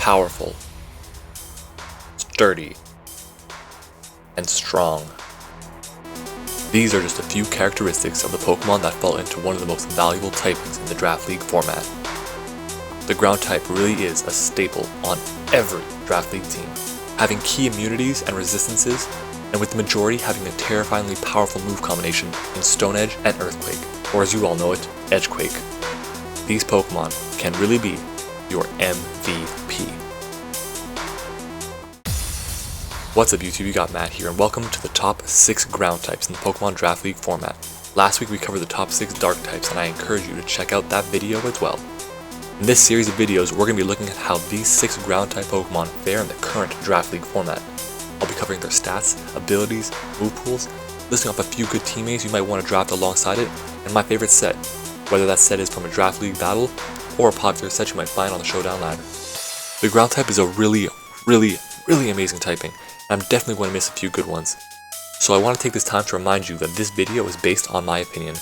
powerful, sturdy, and strong. These are just a few characteristics of the Pokemon that fall into one of the most valuable typings in the Draft League format. The ground type really is a staple on every Draft League team, having key immunities and resistances, and with the majority having a terrifyingly powerful move combination in Stone Edge and Earthquake, or as you all know it, Edgequake. These Pokemon can really be your MVP. What's up YouTube, you got Matt here, and welcome to the top 6 ground types in the Pokemon Draft League format. Last week we covered the top 6 dark types, and I encourage you to check out that video as well. In this series of videos, we're going to be looking at how these 6 ground type Pokemon fare in the current Draft League format. I'll be covering their stats, abilities, move pools, listing off a few good teammates you might want to draft alongside it, and my favorite set, whether that set is from a Draft League battle or a popular set you might find on the Showdown ladder. The ground type is a really amazing typing, and I'm definitely going to miss a few good ones. So I want to take this time to remind you that this video is based on my opinion.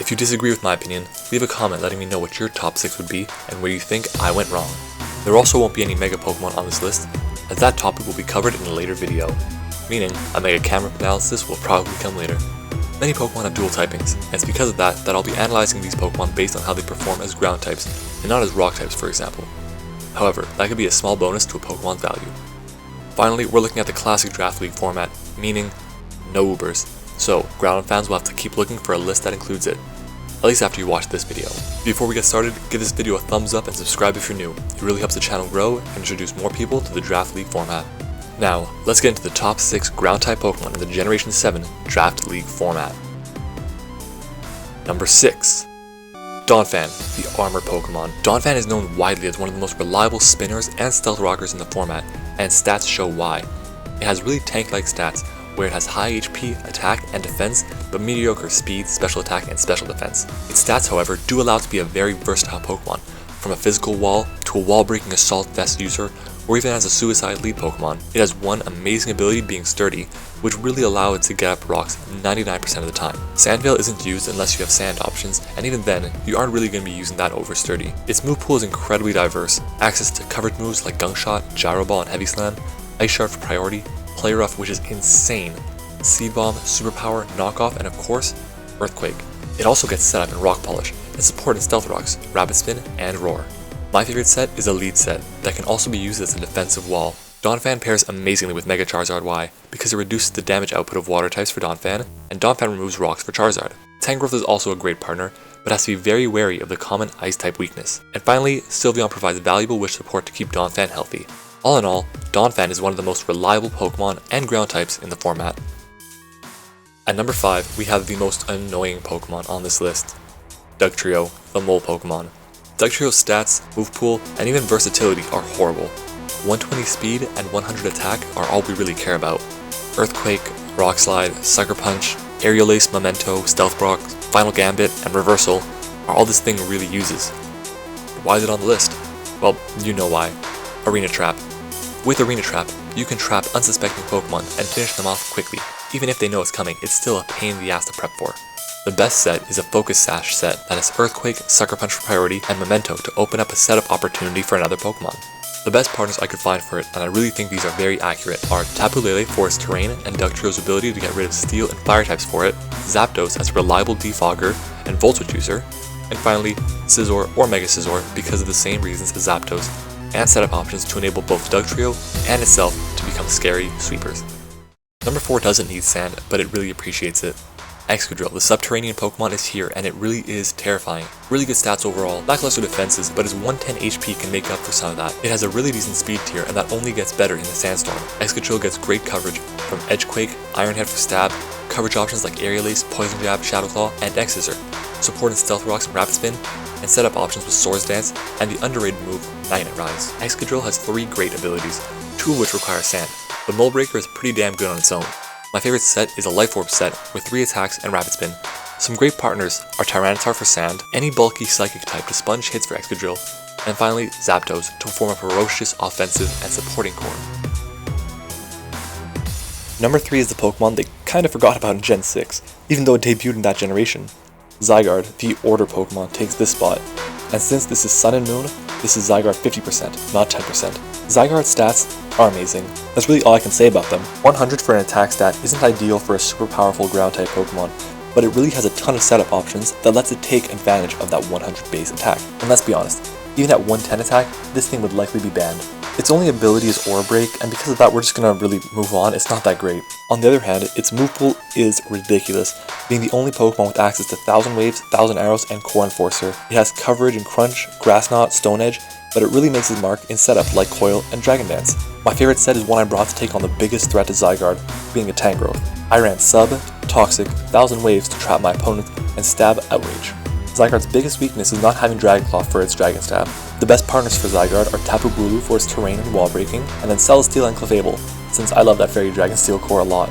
If you disagree with my opinion, leave a comment letting me know what your top 6 would be and where you think I went wrong. There also won't be any Mega Pokemon on this list, as that topic will be covered in a later video, meaning a Mega Camera analysis will probably come later. Many Pokemon have dual typings, and it's because of that I'll be analyzing these Pokemon based on how they perform as ground types, and not as rock types for example. However, that could be a small bonus to a Pokemon's value. Finally, we're looking at the classic Draft League format, meaning no Ubers. So, ground fans will have to keep looking for a list that includes it, at least after you watch this video. Before we get started, give this video a thumbs up and subscribe if you're new. It really helps the channel grow and introduce more people to the Draft League format. Now, let's get into the top 6 ground type Pokemon in the Generation 7 Draft League format. Number 6. Donphan, the Armor Pokemon. Donphan is known widely as one of the most reliable spinners and stealth rockers in the format, and stats show why. It has really tank-like stats, where it has high HP, attack, and defense, but mediocre speed, special attack, and special defense. Its stats, however, do allow it to be a very versatile Pokemon, from a physical wall to a wall-breaking assault vest user, or even as a suicide lead Pokemon. It has one amazing ability being sturdy, which really allow it to get up rocks 99% of the time. Sandveil isn't used unless you have sand options, and even then, you aren't really going to be using that over sturdy. Its move pool is incredibly diverse, access to coverage moves like Gunk Shot, Gyro Ball, and Heavy Slam, Ice Shard for priority, Play Rough, which is insane, Seed Bomb, Superpower, Knockoff, and of course, Earthquake. It also gets set up in Rock Polish, and support in Stealth Rocks, Rapid Spin, and Roar. My favorite set is a lead set that can also be used as a defensive wall. Donphan pairs amazingly with Mega Charizard Y because it reduces the damage output of water types for Donphan, and Donphan removes rocks for Charizard. Tangrowth is also a great partner, but has to be very wary of the common ice type weakness. And finally, Sylveon provides valuable wish support to keep Donphan healthy. All in all, Donphan is one of the most reliable Pokemon and ground types in the format. At number 5, we have the most annoying Pokemon on this list, Dugtrio, the Mole Pokemon. Dugtrio's stats, move pool, and even versatility are horrible. 120 speed and 100 attack are all we really care about. Earthquake, Rock Slide, Sucker Punch, Aerial Ace, Memento, Stealth Rock, Final Gambit, and Reversal are all this thing really uses. Why is it on the list? Well, you know why. Arena Trap. With Arena Trap, you can trap unsuspecting Pokemon and finish them off quickly. Even if they know it's coming, it's still a pain in the ass to prep for. The best set is a Focus Sash set that has Earthquake, Sucker Punch for priority, and Memento to open up a setup opportunity for another Pokemon. The best partners I could find for it, and I really think these are very accurate, are Tapu Lele for its terrain and Dugtrio's ability to get rid of Steel and Fire types for it, Zapdos as a reliable defogger and Volt Switch user, and finally, Scizor or Mega Scizor because of the same reasons as Zapdos, and setup options to enable both Dugtrio and itself to become scary sweepers. Number 4 doesn't need sand, but it really appreciates it. Excadrill, the subterranean Pokemon, is here, and it really is terrifying. Really good stats overall, lackluster defenses, but its 110 HP can make up for some of that. It has a really decent speed tier, and that only gets better in the Sandstorm. Excadrill gets great coverage from Edgequake, Iron Head for stab, coverage options like Aerial Ace, Poison Jab, Shadow Claw, and X-Scissor, support in Stealth Rocks and Rapid Spin, and setup options with Swords Dance, and the underrated move, Night Rise. Excadrill has 3 great abilities, 2 of which require sand, but Mold Breaker is pretty damn good on its own. My favorite set is a Life Orb set with 3 attacks and Rapid Spin. Some great partners are Tyranitar for sand, any bulky psychic type to sponge hits for Excadrill, and finally Zapdos to form a ferocious offensive and supporting core. Number 3 is the Pokemon they kinda forgot about in Gen 6, even though it debuted in that generation. Zygarde, the Order Pokemon, takes this spot, and since this is Sun and Moon, this is Zygarde 50%, not 10%. Zygarde's stats are amazing. That's really all I can say about them. 100 for an attack stat isn't ideal for a super powerful ground type Pokemon, but it really has a ton of setup options that lets it take advantage of that 100 base attack. And let's be honest, even at 110 attack, this thing would likely be banned. Its only ability is Aura Break, and because of that we're just gonna really move on. It's not that great. On the other hand, its move pool is ridiculous, being the only Pokemon with access to 1000 Waves, 1000 Arrows, and Core Enforcer. It has coverage in Crunch, Grass Knot, Stone Edge, but it really makes its mark in setup like Coil and Dragon Dance. My favorite set is one I brought to take on the biggest threat to Zygarde, being a Tangrowth. I ran Sub, Toxic, 1000 Waves to trap my opponent, and Stab Outrage. Zygarde's biggest weakness is not having Dragon Claw for its Dragon Stab. The best partners for Zygarde are Tapu Bulu for its terrain and wall breaking, and then Celesteela and Clefable, since I love that Fairy Dragon Steel core a lot.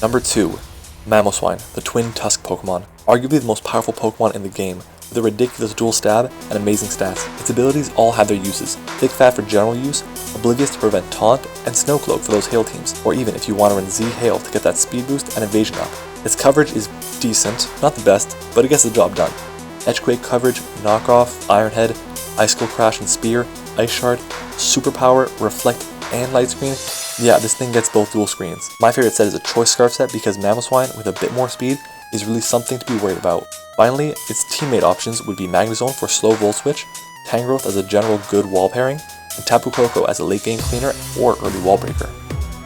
Number 2. Mamoswine, the Twin Tusk Pokemon. Arguably the most powerful Pokemon in the game, with a ridiculous dual stab and amazing stats. Its abilities all have their uses. Thick Fat for general use, Oblivious to prevent Taunt, and Snow Cloak for those Hail teams, or even if you want to run Z Hail to get that speed boost and evasion up. Its coverage is decent, not the best, but it gets the job done. Edgequake coverage, Knockoff, Iron Head, Icicle Crash and Spear, Ice Shard, Superpower, Reflect, and Light Screen. Yeah, this thing gets both dual screens. My favorite set is a Choice Scarf set because Mamoswine, with a bit more speed, is really something to be worried about. Finally, its teammate options would be Magnezone for slow Volt Switch, Tangrowth as a general good wall pairing, and Tapu Koko as a late game cleaner or early wall breaker.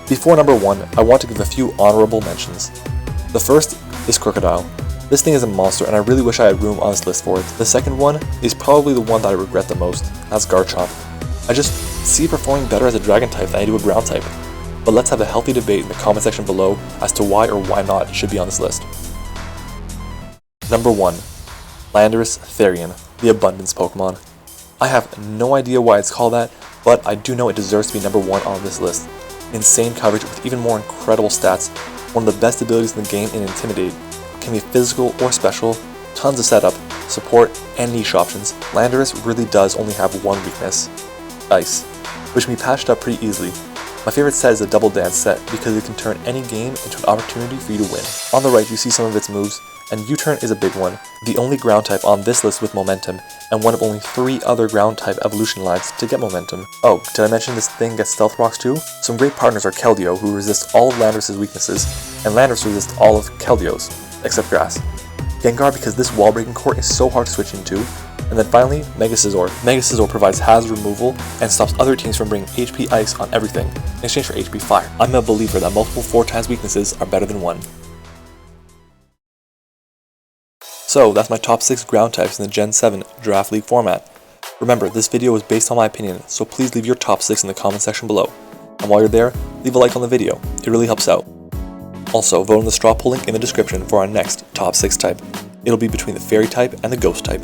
Before number 1, I want to give a few honorable mentions. The first is Crocodile. This thing is a monster and I really wish I had room on this list for it. The second one is probably the one that I regret the most, that's Garchomp. I just see it performing better as a dragon type than I do a ground type. But let's have a healthy debate in the comment section below as to why or why not it should be on this list. Number 1. Landorus Therian, the Abundance Pokemon. I have no idea why it's called that, but I do know it deserves to be number 1 on this list. Insane coverage with even more incredible stats, one of the best abilities in the game in Intimidate, can be physical or special, tons of setup, support, and niche options. Landorus really does only have one weakness, Ice, which can be patched up pretty easily. My favorite set is a Double Dance set because it can turn any game into an opportunity for you to win. On the right you see some of its moves, and U-Turn is a big one, the only ground type on this list with momentum, and one of only 3 other ground type evolution lines to get momentum. Oh, did I mention this thing gets Stealth Rocks too? Some great partners are Keldeo, who resists all of Landorus' weaknesses, and Landorus resists all of Keldeo's, except Grass. Gengar because this wall breaking core is so hard to switch into, and then finally, Mega Scizor. Mega Scizor provides hazard removal and stops other teams from bringing HP Ice on everything, in exchange for HP Fire. I'm a believer that multiple 4x weaknesses are better than one. So that's my top 6 ground types in the Gen 7 Draft League format. Remember, this video was based on my opinion, so please leave your top 6 in the comment section below. And while you're there, leave a like on the video, it really helps out. Also, vote on the straw poll link in the description for our next top 6 type. It'll be between the Fairy type and the Ghost type.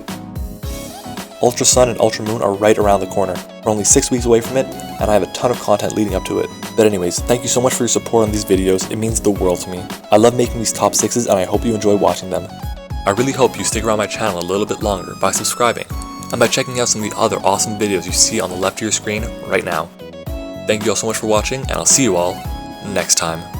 Ultra Sun and Ultra Moon are right around the corner. We're only 6 weeks away from it, and I have a ton of content leading up to it. But anyways, thank you so much for your support on these videos, it means the world to me. I love making these top 6s and I hope you enjoy watching them. I really hope you stick around my channel a little bit longer by subscribing, and by checking out some of the other awesome videos you see on the left of your screen right now. Thank you all so much for watching, and I'll see you all next time.